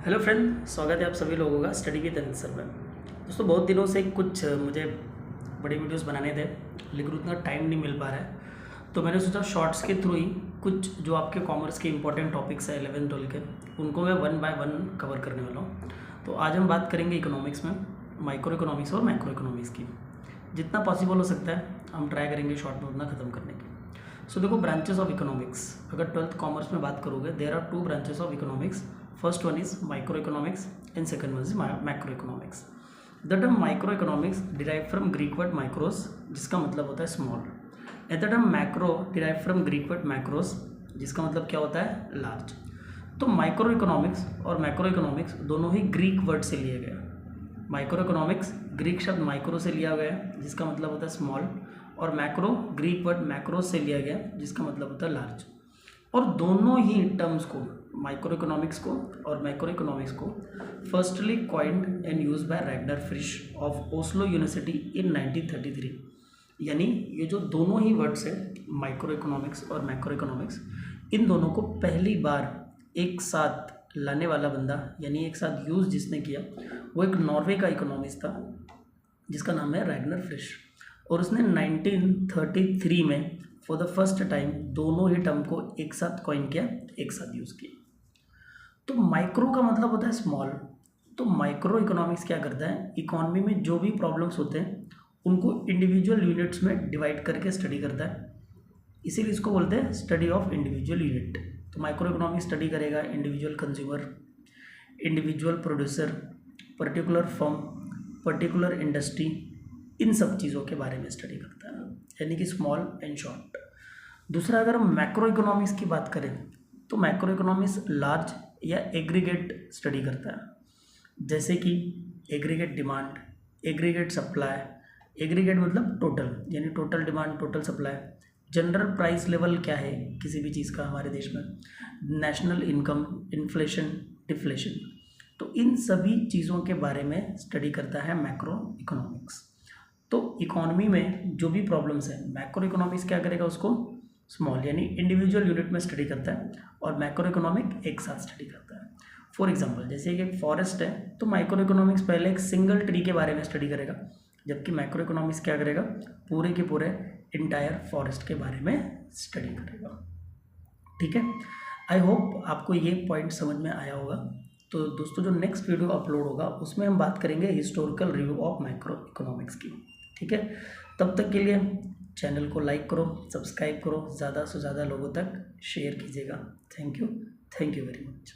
Hello friend, स्वागत है आप सभी लोगों का स्टडी विद आंसर में। दोस्तों, बहुत दिनों से कुछ मुझे बड़ी वीडियोस बनाने थे, लेकिन उतना टाइम नहीं मिल पा रहा है। तो मैंने सोचा शॉर्ट्स के थ्रू ही कुछ जो आपके कॉमर्स के इंपॉर्टेंट टॉपिक्स हैं 11-12 के, उनको मैं 1 बाय 1 कवर करने वाला हूँ। तो आज हम बात करेंगे इकोनॉमिक्स में, माइक्रो इकोनॉमिक्स और मैक्रो इकोनॉमिक्स की। जितना पॉसिबल हो सकता है हम ट्राई करेंगे शॉर्ट में उतना ख़त्म करने की। सो देखो, ब्रांचेस ऑफ इकोनॉमिक्स, अगर 12th कॉमर्स में बात करोगे, there are 2 branches of economics. First one is micro economics and second one is macro economics. The term micro economics derive from Greek word micros, जिसका मतलब होता है small, and the term macro derive from Greek word macros, जिसका मतलब क्या होता है, large. तो माइक्रो इकोनॉमिक्स और मैक्रो इकोनॉमिक्स दोनों ही ग्रीक वर्ड से लिए गए. माइक्रो इकोनॉमिक्स ग्रीक शब्द माइक्रो से लिया गया है, जिसका मतलब होता है स्मॉल, और मैक्रो ग्रीक वर्ड मैक्रो से लिया गया, जिसका मतलब होता है लार्ज. और दोनों ही टर्म्स को, माइक्रो इकोनॉमिक्स को और मैक्रो इकोनॉमिक्स को, firstly coined and used by Ragnar Frisch of Oslo University in 1933. यानी ये जो दोनों ही वर्ड्स हैं, माइक्रो इकोनॉमिक्स और मैक्रो इकोनॉमिक्स, इन दोनों को पहली बार एक साथ लाने वाला बंदा, यानी एक साथ यूज़ जिसने किया, वो एक नॉर्वे का इकोनॉमिस्ट था जिसका नाम है रैग्नर फ्रिश. और उसने 1933 में फॉर द फर्स्ट टाइम दोनों ही टर्म को एक साथ कॉइन किया, एक साथ यूज़ किया. तो माइक्रो का मतलब होता है स्मॉल. तो माइक्रो इकोनॉमिक्स क्या करता है, इकोनॉमी में जो भी प्रॉब्लम्स होते हैं उनको इंडिविजुअल यूनिट्स में डिवाइड करके स्टडी करता है. इसीलिए इसको बोलते हैं स्टडी ऑफ इंडिविजुअल यूनिट. तो माइक्रो इकोनॉमिक्स स्टडी करेगा individual consumer, individual producer, particular firm, particular industry, इन सब चीज़ों के बारे में स्टडी करता है, यानी कि स्मॉल एंड शॉर्ट. दूसरा, अगर हम मैक्रो इकोनॉमिक्स की बात करें तो मैक्रो इकोनॉमिक्स लार्ज या एग्रीगेट स्टडी करता है, जैसे कि aggregate demand, aggregate supply. Aggregate मतलब टोटल, यानी total demand, total supply. General price level क्या है किसी भी चीज़ का हमारे देश में, नेशनल इनकम, इन्फ्लेशन, डिफ्लेशन. तो इन सभी चीज़ों के बारे में स्टडी करता है मैक्रो इकोनॉमिक्स. तो इकोनॉमी में जो भी प्रॉब्लम्स हैं, मैक्रो इकोनॉमिक्स क्या करेगा, उसको स्मॉल यानी इंडिविजुअल यूनिट में स्टडी करता है, और मैक्रो इकोनॉमिक एक साथ स्टडी करता है. फॉर एग्जांपल, जैसे कि एक फॉरेस्ट है तो माइक्रो इकोनॉमिक्स पहले एक सिंगल ट्री के बारे में स्टडी करेगा, जबकि मैक्रो इकोनॉमिक्स क्या करेगा, पूरे के पूरे इंटायर फॉरेस्ट के बारे में स्टडी करेगा. ठीक है, आई होप आपको ये पॉइंट समझ में आया होगा. तो दोस्तों, जो नेक्स्ट वीडियो अपलोड होगा उसमें हम बात करेंगे historical review of macro economics की. ठीक है, तब तक के लिए चैनल को लाइक करो, सब्सक्राइब करो, ज़्यादा से ज़्यादा लोगों तक शेयर कीजिएगा. Thank you very much.